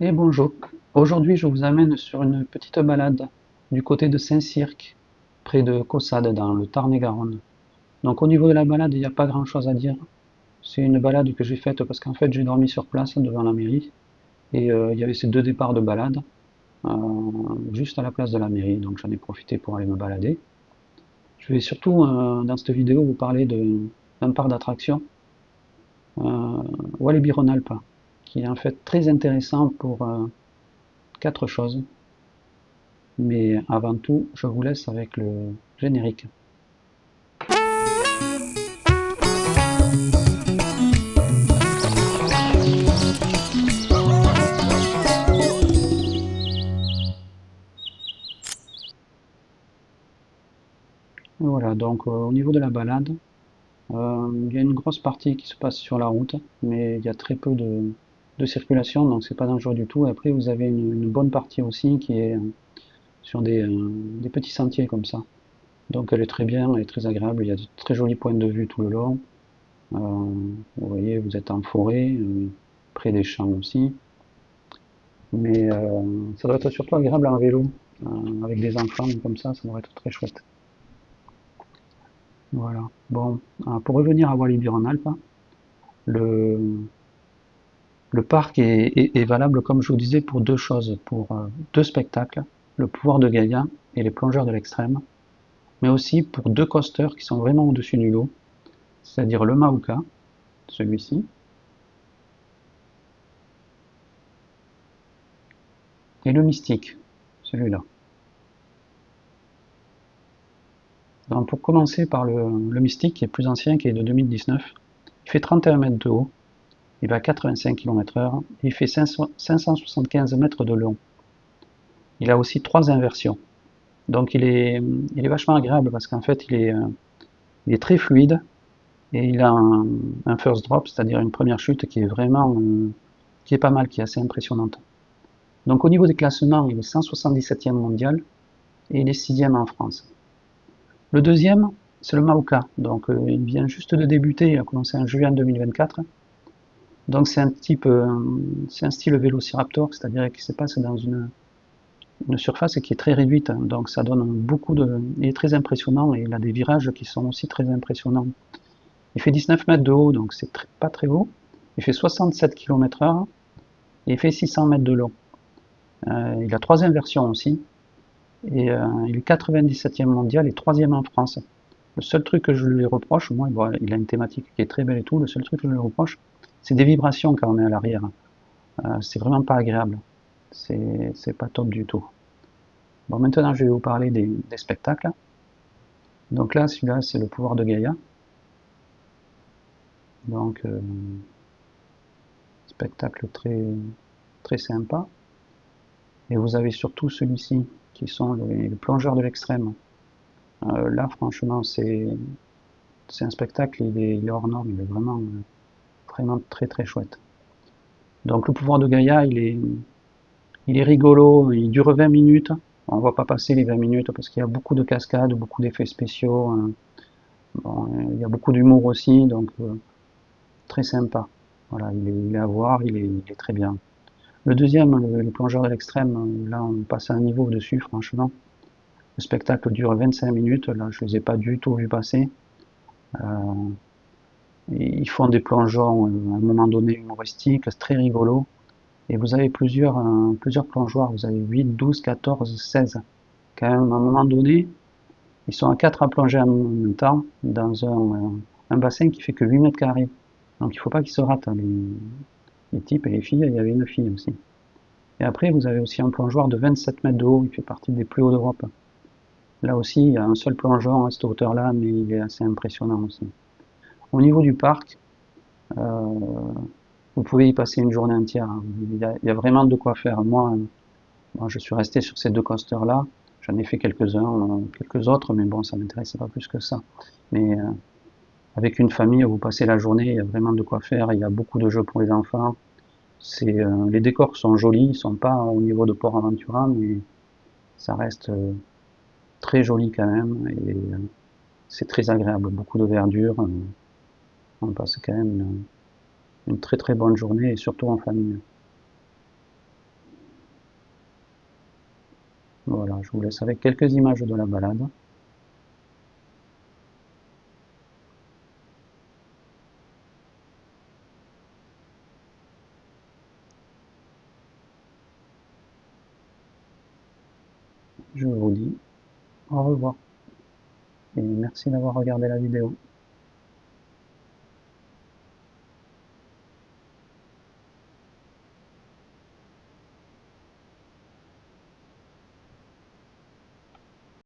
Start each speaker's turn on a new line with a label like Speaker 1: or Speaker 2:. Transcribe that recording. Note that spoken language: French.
Speaker 1: Et bonjour, aujourd'hui je vous amène sur une petite balade du côté de Saint-Cirq, près de Caussade dans le Tarn-et-Garonne. Donc au niveau de la balade, il n'y a pas grand chose à dire. C'est une balade que j'ai faite parce qu'en fait j'ai dormi sur place devant la mairie et il y avait ces deux départs de balade euh, juste à la place de la mairie, donc j'en ai profité pour aller me balader. Je vais surtout dans cette vidéo vous parler d'un parc d'attractions, Walibi-Rhône-Alpes, qui est en fait très intéressant pour quatre choses. Mais avant tout, je vous laisse avec le générique. Voilà, donc au niveau de la balade, il y a une grosse partie qui se passe sur la route, mais il y a très peu de circulation, donc c'est pas dangereux du tout. Et après, vous avez une bonne partie aussi qui est sur des petits sentiers comme ça. Donc elle est très bien, elle est très agréable, il y a de très jolis points de vue tout le long. Vous voyez, vous êtes en forêt, près des champs aussi. Mais ça doit être surtout agréable en vélo, avec des enfants comme ça doit être très chouette. Voilà. Bon, pour revenir à Walibi-en-Alpes, le, le parc est valable, comme je vous disais, pour deux choses, pour deux spectacles, le pouvoir de Gaïa et les plongeurs de l'extrême, mais aussi pour deux coasters qui sont vraiment au-dessus du lot, c'est-à-dire le Mauka, celui-ci, et le Mystique, celui-là. Donc pour commencer par le Mystique, qui est plus ancien, qui est de 2019, il fait 31 mètres de haut, il va à 85 km/h, et il fait 575 mètres de long. Il a aussi trois inversions. Donc il est vachement agréable parce qu'en fait il est très fluide et il a un first drop, c'est-à-dire une première chute qui est vraiment qui est pas mal, qui est assez impressionnante. Donc au niveau des classements, il est 177e mondial et il est 6e en France. Le deuxième, c'est le Mauka. Donc il vient juste de débuter, il a commencé en juin 2024. Donc c'est un style vélociraptor, c'est-à-dire qu'il se passe dans une surface qui est très réduite, donc ça donne beaucoup de... Il est très impressionnant et il a des virages qui sont aussi très impressionnants. Il fait 19 mètres de haut, donc c'est pas très haut. Il fait 67 km/h et il fait 600 mètres de long. Il a trois inversions aussi et il est 97e mondial et 3e en France. Le seul truc que je lui reproche, moi, bon, il a une thématique qui est très belle et tout, le seul truc que je lui reproche, c'est des vibrations quand on est à l'arrière. C'est vraiment pas agréable. C'est pas top du tout. Bon, maintenant, je vais vous parler des spectacles. Donc là, celui-là, c'est le pouvoir de Gaïa. Donc, spectacle très sympa. Et vous avez surtout celui-ci, qui sont les plongeurs de l'extrême. Là, franchement, c'est un spectacle, il est hors norme, il est vraiment très chouette. Donc le pouvoir de Gaïa, il est rigolo, il dure 20 minutes. On ne va pas passer les 20 minutes parce qu'il y a beaucoup de cascades, beaucoup d'effets spéciaux. Bon, il y a beaucoup d'humour aussi, donc très sympa. Voilà, il est à voir, il est très bien. Le deuxième, les plongeurs de l'extrême, là on passe à un niveau au-dessus, franchement. Le spectacle dure 25 minutes, là je les ai pas du tout vus passer. Euh, Ils font des plongeons à un moment donné humoristiques, c'est très rigolo. Et vous avez plusieurs plongeoires, vous avez 8, 12, 14, 16. Quand même, à un moment donné, ils sont à 4 à plonger en même temps dans un bassin qui fait que 8 mètres carrés. Donc il ne faut pas qu'ils se ratent, hein, les types et les filles, il y avait une fille aussi. Et après, vous avez aussi un plongeoir de 27 mètres de haut, il fait partie des plus hauts d'Europe. Là aussi, il y a un seul plongeon à cette hauteur-là, mais il est assez impressionnant aussi. Au niveau du parc, euh, vous pouvez y passer une journée entière, hein. Il y a vraiment de quoi faire. Moi, je suis resté sur ces deux coasters-là. J'en ai fait quelques-uns, quelques autres, mais bon, ça m'intéressait pas plus que ça. Mais avec une famille, vous passez la journée, il y a vraiment de quoi faire. Il y a beaucoup de jeux pour les enfants. Les décors sont jolis, ils sont pas au niveau de Port Aventura, mais ça reste très joli quand même. Et c'est très agréable, beaucoup de verdure. On passe quand même une très bonne journée, et surtout en famille. Voilà, je vous laisse avec quelques images de la balade. Je vous dis au revoir et merci d'avoir regardé la vidéo.